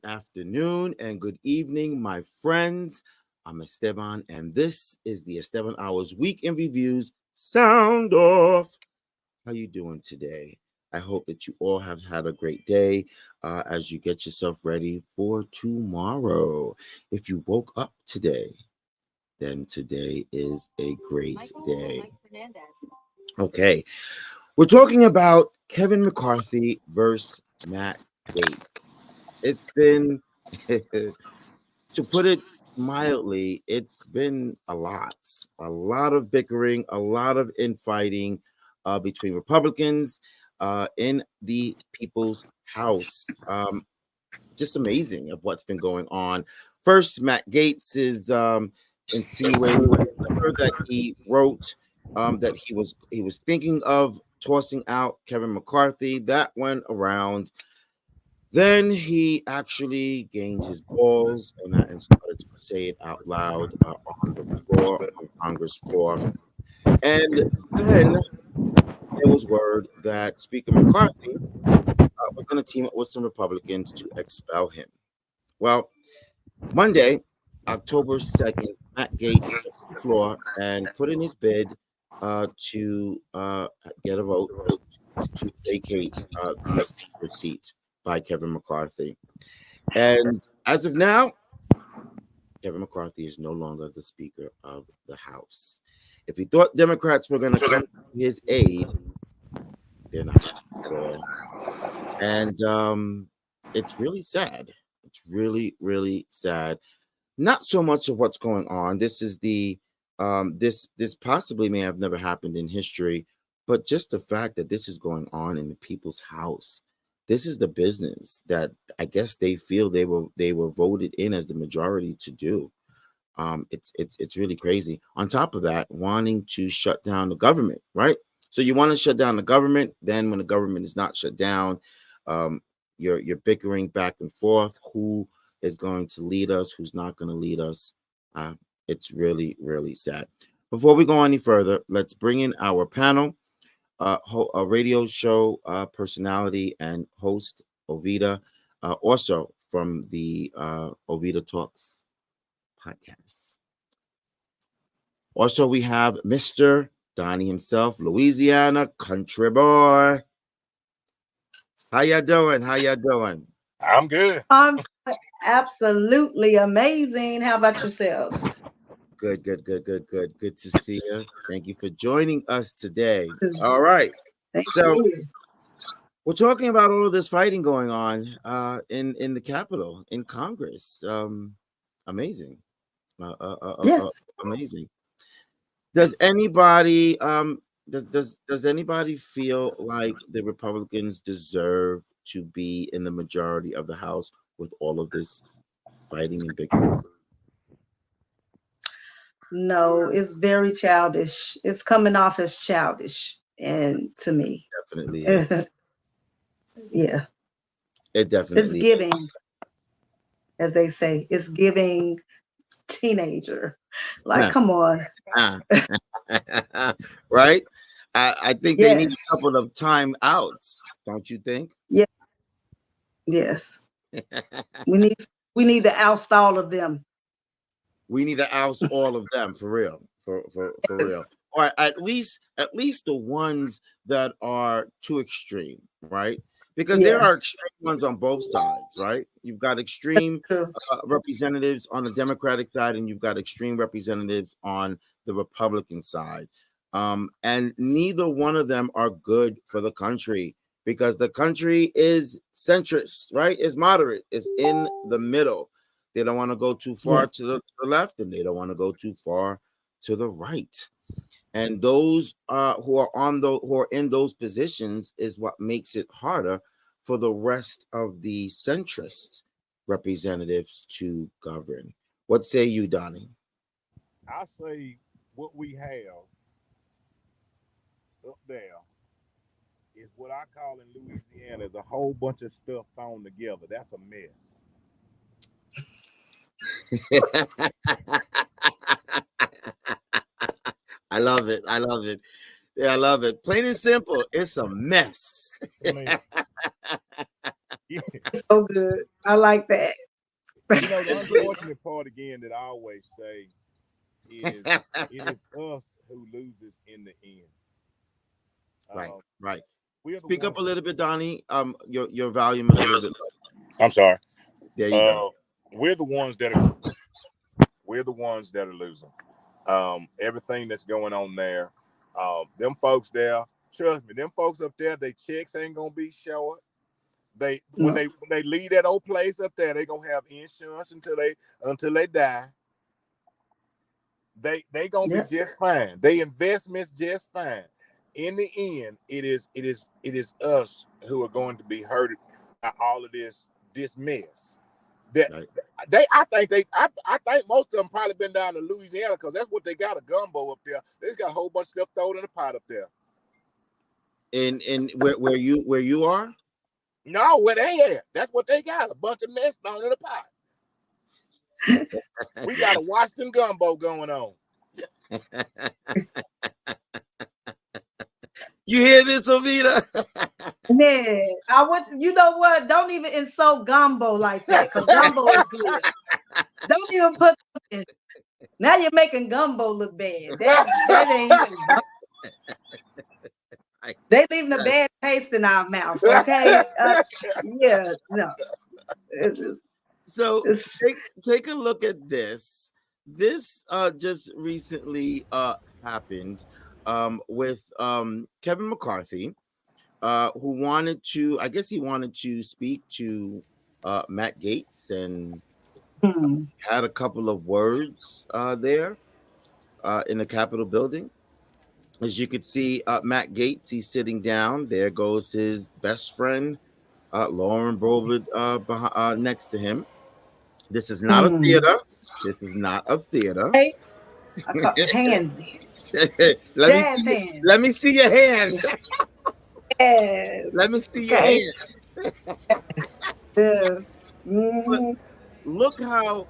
afternoon, and good evening, my friends. I'm Esteban, and this is the Esteban Hours Week in Reviews Sound Off. How you doing today? I hope that you all have had a great day as you get yourself ready for tomorrow. If you woke up today, then today is a great day. Okay, we're talking about Kevin McCarthy versus Matt Gaetz. It's been, to put it mildly, it's been a lot of bickering, a lot of infighting between Republicans in the People's House. Just amazing of what's been going on. First, Matt Gaetz is insinuating that he wrote that he was thinking of tossing out Kevin McCarthy. That went around. Then he actually gained his balls and started to say it out loud on the floor, on Congress floor. And then there was word that Speaker McCarthy was going to team up with some Republicans to expel him. Well, Monday, October 2nd, Matt Gaetz took the floor and put in his bid to get a vote to vacate the speaker seat by Kevin McCarthy. And as of now, Kevin McCarthy is no longer the Speaker of the House. If he thought Democrats were going to come to his aid, they're not at all. And it's really sad. It's really, really sad. Not so much of what's going on. This is this possibly may have never happened in history, but just the fact that this is going on in the People's House. This is the business that I guess they feel they were voted in as the majority to do. It's really crazy. On top of that, wanting to shut down the government, right? So you want to shut down the government. Then when the government is not shut down, you're bickering back and forth. Who is going to lead us? Who's not going to lead us? It's really, really sad. Before we go any further, let's bring in our panel. A radio show personality and host, Ovida, also from the Ovida Talks podcast. Also, we have Mr. Donnie himself, Louisiana country boy. How you doing? How you doing? I'm good. I'm absolutely amazing. How about yourselves? Good. Good to see you. Thank you for joining us today. All right. So we're talking about all of this fighting going on in the Capitol, in Congress. Amazing. Yes. Amazing. Does anybody does anybody feel like the Republicans deserve to be in the majority of the House with all of this fighting and bickering? No, it's very childish. It's coming off as childish, and to me, Definitely is. yeah, It definitely it's giving, as they say, it's giving teenager. Like, come on. Right? I think they need Yes. a couple of time outs, don't you think? Yeah. Yes. We need to oust all of them. We need to oust all of them for real. For real. Or at least the ones that are too extreme, right? Because there are extreme ones on both sides, right? You've got extreme representatives on the Democratic side, and you've got extreme representatives on the Republican side. And neither one of them are good for the country, because the country is centrist, right? It's moderate. It's in the middle. They don't want to go too far to the left, and they don't want to go too far to the right. And those who are in those positions is what makes it harder for the rest of the centrist representatives to govern. What say you, Donnie? I say what we have up there is what I call in Louisiana is a whole bunch of stuff thrown together. That's a mess. I love it. Yeah, I love it. Plain and simple, it's a mess. Yeah. So good. I like that. You know, the unfortunate part again that I always say is it is us who loses in the end. Right, Um, right. we're the Speak up ones. a little bit, Donnie. Your volume is a little bit low. I'm sorry. There you go. We're the ones that are losing. Everything that's going on there. Them folks there, trust me, them folks up there, they checks ain't gonna be short. They when No. they leave that old place up there, they gonna have insurance until they die. They gonna be Yep. just fine. They investments just fine. In the end, it is us who are going to be hurt by all of this mess. That Right. I think most of them probably been down to Louisiana because that's what they got, a gumbo up there. They just got a whole bunch of stuff thrown in the pot up there. In where you are? No, where they at? That's what they got, a bunch of mess thrown in the pot. We got a Washington gumbo going on. You hear this, Ovita? Man, I wish, you know what? Don't even insult gumbo like that, because gumbo is good. Don't even put in. Now you're making gumbo look bad. That ain't even gumbo. They leaving a bad taste in our mouth, okay? Yeah, no. So It's take a look at this. This just recently happened with Kevin McCarthy, who wanted to, I guess he wanted to speak to Matt Gaetz and had a couple of words there in the Capitol building. As you could see, Matt Gaetz, he's sitting down. There goes his best friend, Lauren Boebert, next to him. This is not a theater. This is not a theater. hey, I call hands. let me Jazz see. hands. Let me see your hands. Yeah. Let me see Okay. your hands. Yeah. But look how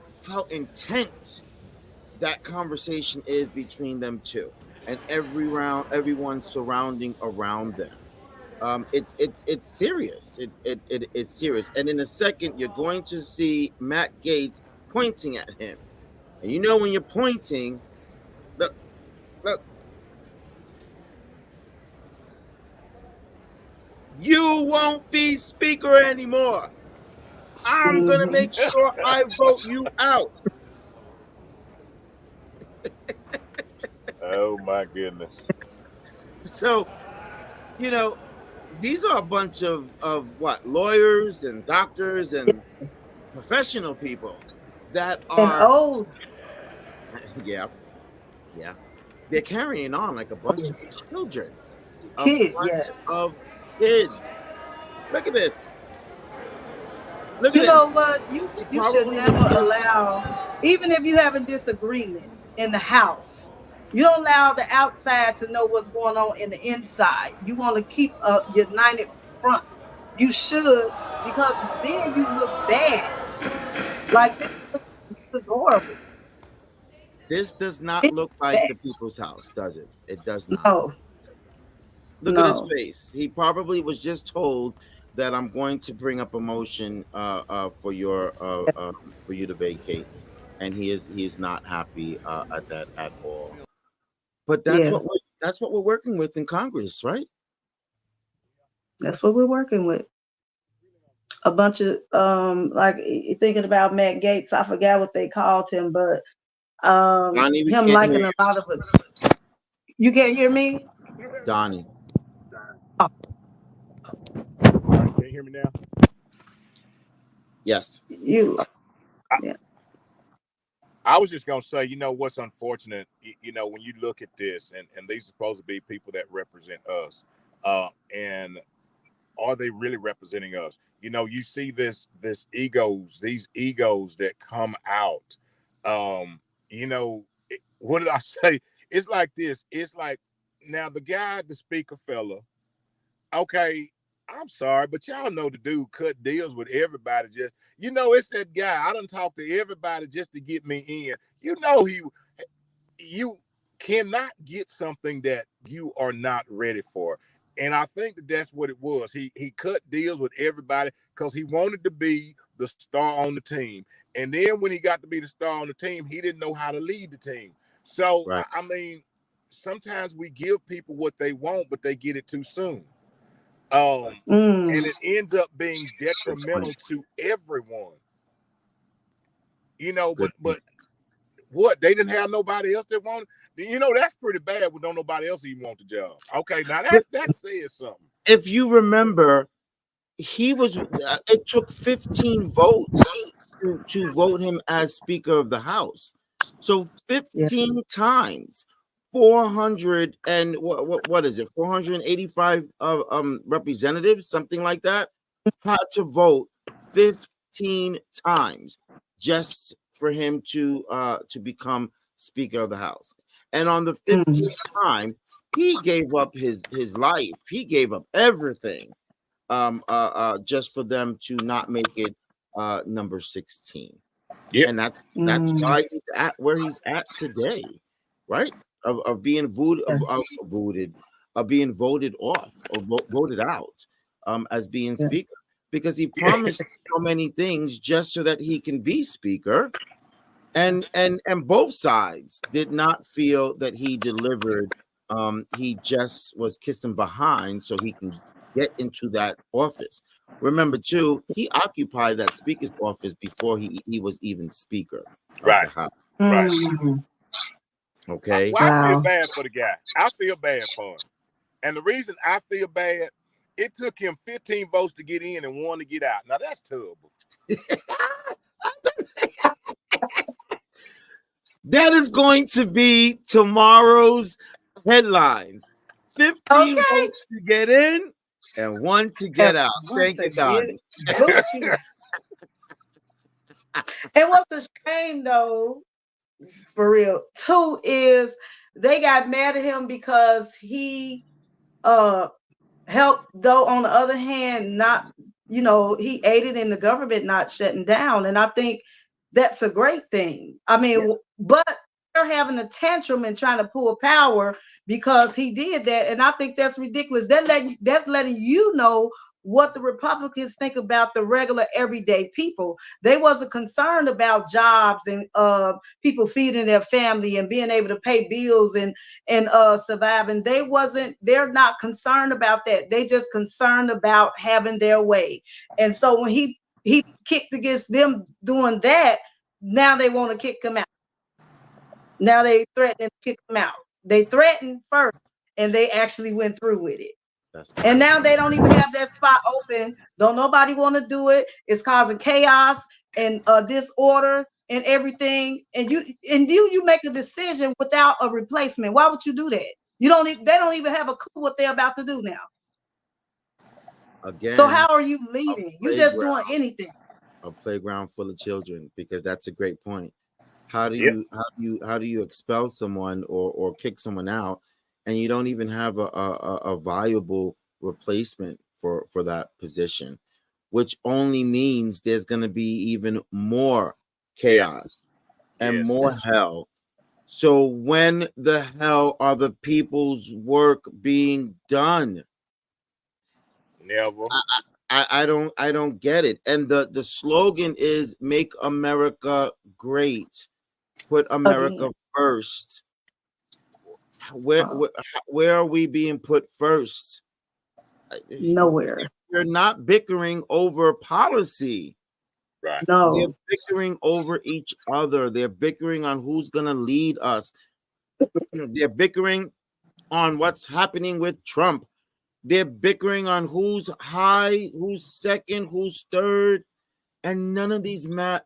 intent that conversation is between them two, and everyone surrounding around them. It's serious. It's serious. And in a second, you're going to see Matt Gaetz pointing at him, and you know when you're pointing, look. You won't be speaker anymore. I'm gonna make sure I vote you out. Oh my goodness. So, you know, these are a bunch of what, lawyers and doctors and professional people that And are old yeah, they're carrying on like a bunch of children, a kid, bunch yes. of kids. Look at this. Look You at him. know what? You should never allow, even if you have a disagreement in the house, you don't allow the outside to know what's going on in the inside. You want to keep a united front. You should, because then you look bad. Like this is horrible. This does not It's look like bad. the people's house, does it? It does not. No, Look at his no. face. He probably was just told that I'm going to bring up a motion for you to vacate, and he is not happy at that at all. But Yeah, that's what we're working with in Congress, right? that's what we're working with. A bunch of like thinking about Matt Gaetz, I forgot what they called him, but Donnie, we him can't liking hear a lot of it. You can't hear me? Donnie. Oh. Can you hear me now? Yes. You yeah. I was just gonna say, you know what's unfortunate, you know, when you look at this, and these are supposed to be people that represent us, and are they really representing us? You know, you see these egos that come out. You know, what did I say? It's like this. It's like, now the guy, the speaker fella, okay, I'm sorry, but y'all know the dude cut deals with everybody. Just, you know, it's that guy. I done talked to everybody just to get me in. You know, you cannot get something that you are not ready for. And I think that's what it was. He cut deals with everybody because he wanted to be the star on the team. And then when he got to be the star on the team, he didn't know how to lead the team. So, Right. I mean, sometimes we give people what they want, but they get it too soon. And it ends up being detrimental to everyone. You know, Good but what? They didn't have nobody else that wanted. You know, that's pretty bad when don't nobody else even want the job. Okay, now that says something. If you remember, he was. It took 15 votes to vote him as Speaker of the House. So 15 times, 400 and what is it? 485 representatives, something like that, had to vote 15 times just for him to become Speaker of the House. And on the 15th time, he gave up his life. He gave up everything just for them to not make it number 16. Yeah. And that's why he's at where he's at today, right? Of being voted off or voted out as being Speaker, because he promised so many things just so that he can be Speaker. And both sides did not feel that he delivered. He just was kissing behind so he can get into that office. Remember, too, he occupied that Speaker's office before he was even Speaker of the House. Right. Okay. Well, I feel bad for the guy. I feel bad for him. And the reason I feel bad, it took him 15 votes to get in and 1 to get out. Now, that's terrible. That is going to be tomorrow's headlines. 15 votes to get in and 1 to get out. Thank you, Donnie. And what's the shame, though, for real, too, is they got mad at him because he helped, though, on the other hand, not, he aided in the government not shutting down. And I think that's a great thing. I mean, but they're having a tantrum and trying to pull power because he did that. And I think that's ridiculous. That's letting you know what the Republicans think about the regular everyday people. They wasn't concerned about jobs and people feeding their family and being able to pay bills and surviving. They're not concerned about that. They just concerned about having their way. And so when he kicked against them doing that, now they want to kick him out. Now they threatening to kick him out. They threatened first and they actually went through with it. And now they don't even have that spot open. Don't nobody want to do it. It's causing chaos and disorder and everything. And you make a decision without a replacement. Why would you do that? They don't even have a clue what they're about to do now. Again, so how are you leading? You just doing anything. A playground full of children, because that's a great point. How do you expel someone or kick someone out, and you don't even have a viable replacement for that position, which only means there's going to be even more chaos and more hell. So when the hell are the people's work being done? Never. I don't get it. And the slogan is "Make America Great." Put America first. Where are we being put first? Nowhere. They're not bickering over policy. Right. No. They're bickering over each other. They're bickering on who's gonna lead us. They're bickering on what's happening with Trump. They're bickering on who's high, who's second, who's third, and none of these the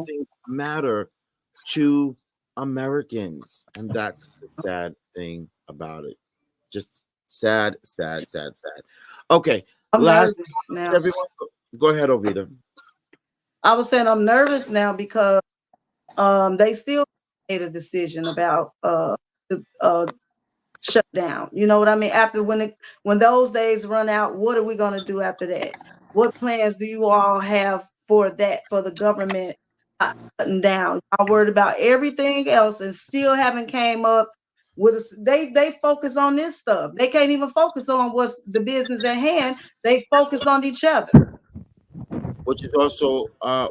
things matter to Americans, and that's the sad thing about it. Just sad. Okay, last now. Everyone, go ahead, Ovita. I was saying I'm nervous now because they still made a decision about the shutdown. You know what I mean? After when those days run out, what are we going to do after that? What plans do you all have for that, for the government shutting down? I'm worried about everything else and still haven't came up with they focus on this stuff. They can't even focus on what's the business at hand. They focus on each other. which is also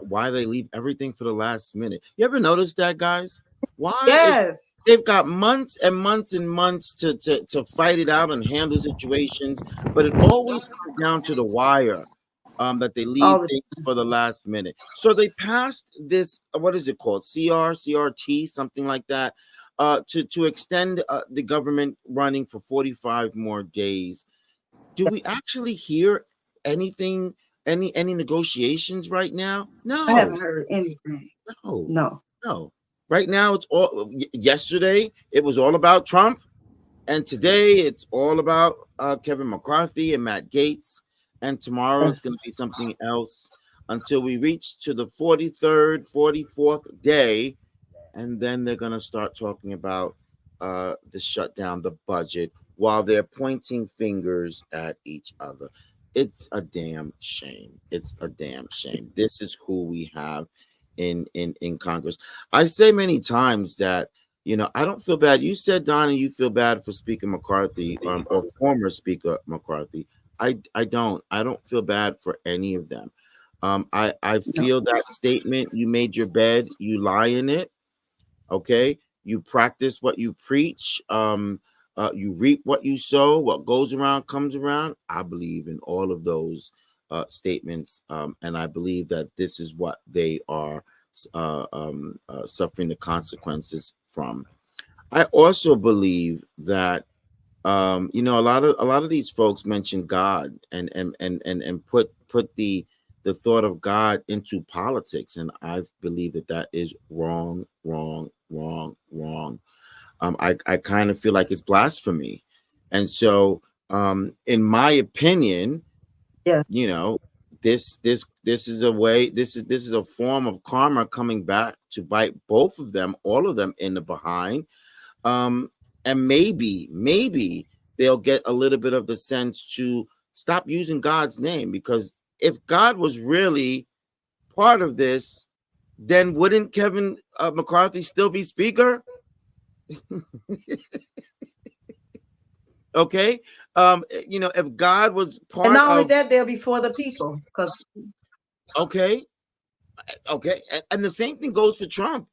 why they leave everything for the last minute. You ever notice that, guys? Why is Yes. they've got months and months and months to fight it out and handle situations, but it always comes down to the wire. That they leave All the things for the last minute. So they passed this, what is it called? CRT, something like that, to extend the government running for 45 more days. Do we actually hear anything, any negotiations right now? I No, haven't heard anything. no, No. no. Right now, it's all. Yesterday, it was all about Trump, and today it's all about Kevin McCarthy and Matt Gaetz. And tomorrow it's Yes. going to be something else until we reach to the 43rd, 44th day, and then they're going to start talking about the shutdown, the budget, while they're pointing fingers at each other. It's a damn shame. It's a damn shame. This is who we have in Congress. I say many times that I don't feel bad. You said, Donna, you feel bad for Speaker McCarthy or former Speaker McCarthy. I don't. I don't feel bad for any of them. I No. feel that statement. You made your bed. You lie in it. Okay, you practice what you preach. You reap what you sow. What goes around comes around. I believe in all of those statements, and I believe that this is what they are suffering the consequences from. I also believe that a lot of these folks mention God and put the thought of God into politics, and I believe that is wrong, wrong, wrong, wrong. I kind of feel like it's blasphemy, and so in my opinion, Yeah. this is a way. This is a form of karma coming back to bite both of them, all of them in the behind. um and maybe they'll get a little bit of the sense to stop using God's name, because if God was really part of this, then wouldn't Kevin McCarthy still be speaker? Okay. If God was And part not only of, that, they'll be for the people. Because okay, okay, and the same thing goes for Trump.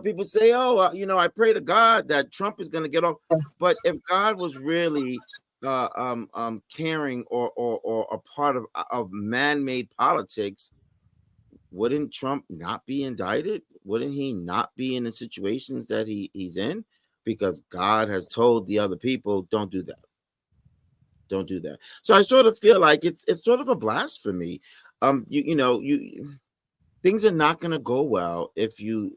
People say, oh, I pray to God that Trump is going to get off. But if God was really caring or a part of man-made politics, wouldn't Trump not be indicted? Wouldn't he not be in the situations that he's in? Because God has told the other people, don't do that. Don't do that. So I sort of feel like it's sort of a blasphemy. You things are not going to go well if you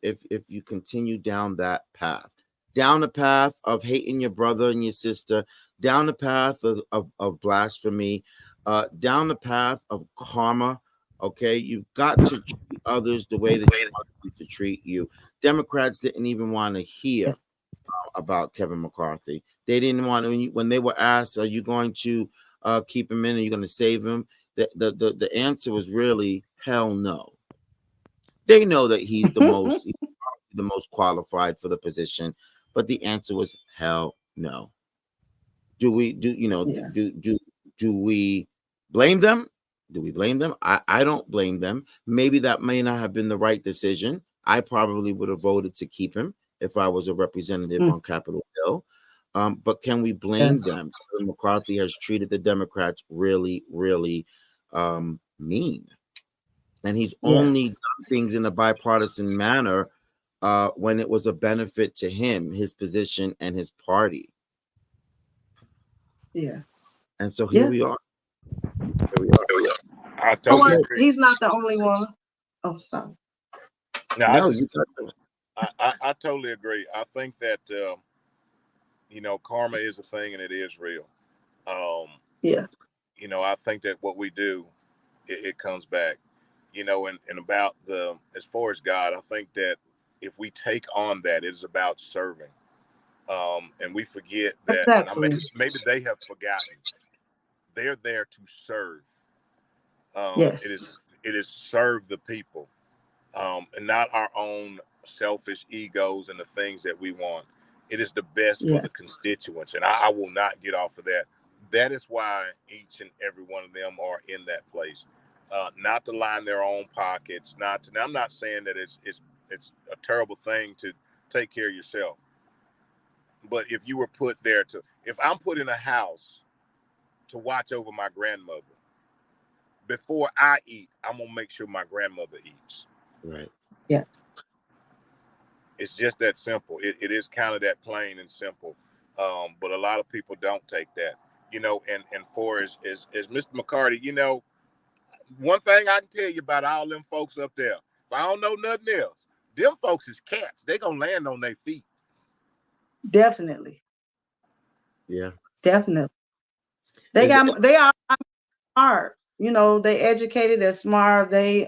continue down that path, down the path of hating your brother and your sister, down the path of blasphemy, down the path of karma. Okay, you've got to treat others the way that you want them to treat you. Democrats didn't even want to hear about Kevin McCarthy. They didn't want to, when they were asked, are you going to keep him in, are you going to save him, the answer was really hell no. They know that he's the most qualified for the position, but the answer was hell no. Do we do you know yeah. do we blame them? Do we blame them? I don't blame them. Maybe that may not have been the right decision. I probably would have voted to keep him if I was a representative Mm. on Capitol Hill. But can we Yeah. blame them? McCarthy has treated the Democrats really, really mean, and he's only Yes. done things in a bipartisan manner when it was a benefit to him, his position, and his party. Yeah. And so here Yeah. we are. Here we are. I totally Okay. agree. He's not the only one. Oh, sorry. No, No, you got I totally agree. I think that karma is a thing and it is real. Um, Yeah. I think that what we do, it comes back. And about as far as God, I think that if we take on that, it is about serving. And we forget that, and Exactly. maybe they have forgotten. They're there to serve. Yes. It is serve the people, and not our own selfish egos and the things that we want. It is the best for Yeah. the constituents, and I will not get off of that. That is why each and every one of them are in that place. not to line their own pockets, not to. Now, I'm not saying that it's a terrible thing to take care of yourself, but if you were put there if I'm put in a house to watch over my grandmother, before I eat, I'm gonna make sure my grandmother eats. Right. Yeah. It's just that simple. It is kind of that plain and simple. But a lot of people don't take that, and for as Mr. McCarthy, one thing I can tell you about all them folks up there, if I don't know nothing else, them folks is cats. They gonna land on their feet. Definitely. Yeah. Definitely. They are smart. They educated, they're smart. They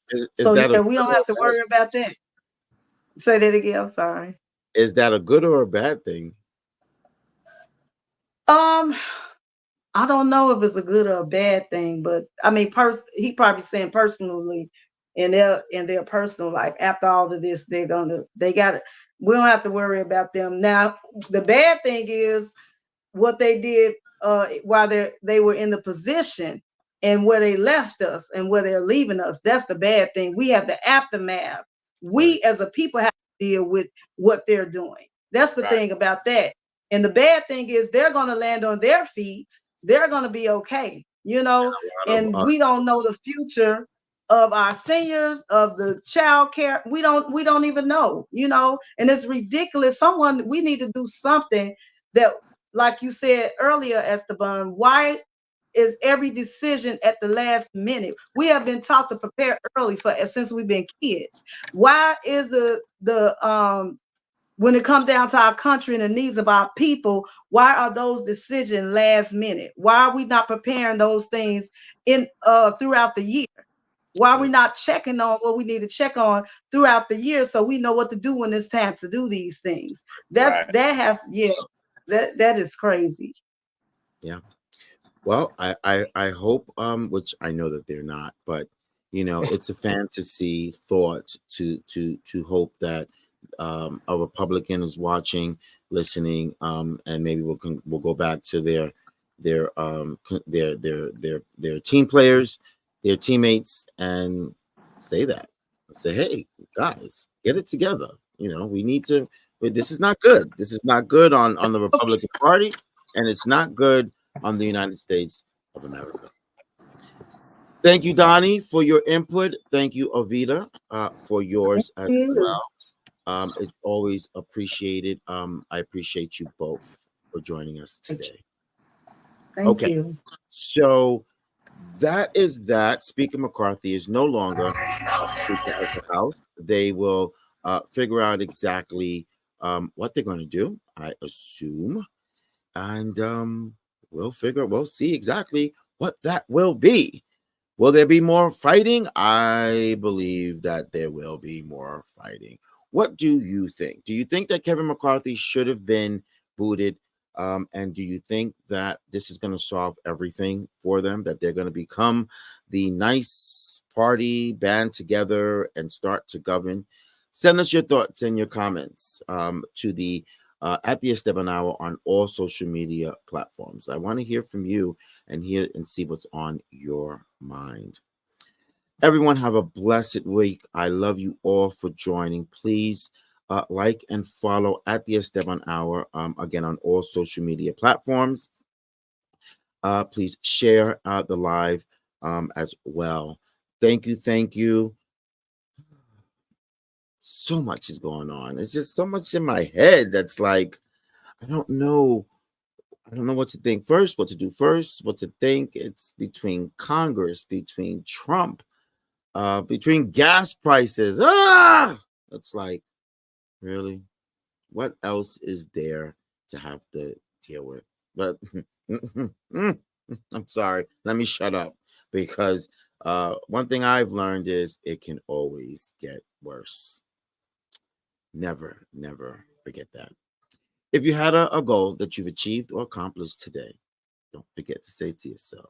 is so that yeah, we don't have to worry about that. Say that again. I'm sorry. Is that a good or a bad thing? I don't know if it's a good or a bad thing, but I mean, he probably saying personally in their personal life. After all of this, they got it. We don't have to worry about them now. The bad thing is what they did while they were in the position and where they left us and where they're leaving us. That's the bad thing. We have the aftermath. We as a people have to deal with what they're doing. That's the thing about that. And the bad thing is they're going to land on their feet. They're going to be okay, and we don't know the future of our seniors, of the child care. We don't even know, and it's ridiculous. We need to do something that, like you said earlier, Esteban, why is every decision at the last minute? We have been taught to prepare early since we've been kids. Why is the when it comes down to our country and the needs of our people, why are those decisions last minute? Why are we not preparing those things throughout the year? Why are we not checking on what we need to check on throughout the year so we know what to do when it's time to do these things? That is crazy. Yeah. Well, I hope, which I know that they're not, but it's a fantasy thought to hope that a Republican is watching, listening, and maybe we'll go back to their team players, their teammates, and say, hey guys, get it together. We need to. This is not good. This is not good on the Republican Party, and it's not good on the United States of America. Thank you, Donnie, for your input. Thank you, Avita, for yours as well. It's always appreciated. I appreciate you both for joining us today. Thank you. So that is that. Speaker McCarthy is no longer Speaker of the House. They will figure out exactly what they're going to do, I assume. And we'll see exactly what that will be. Will there be more fighting? I believe that there will be more fighting. What do you think? Do you think that Kevin McCarthy should have been booted? And do you think that this is going to solve everything for them, that they're going to become the nice party, band together, and start to govern? Send us your thoughts and your comments to the at the Esteban Hour on all social media platforms. I want to hear from you and hear and see what's on your mind. Everyone have a blessed week. I love you all for joining. Please like and follow at the Esteban Hour, again, on all social media platforms. Please share the live as well. Thank you. So much is going on. It's just so much in my head that's like, I don't know what to think first, what to do first, what to think. It's between Congress, between Trump, between gas prices. It's like, really? What else is there to have to deal with? But I'm sorry. Let me shut up, because one thing I've learned is it can always get worse. Never forget that. If you had a goal that you've achieved or accomplished today, don't forget to say to yourself,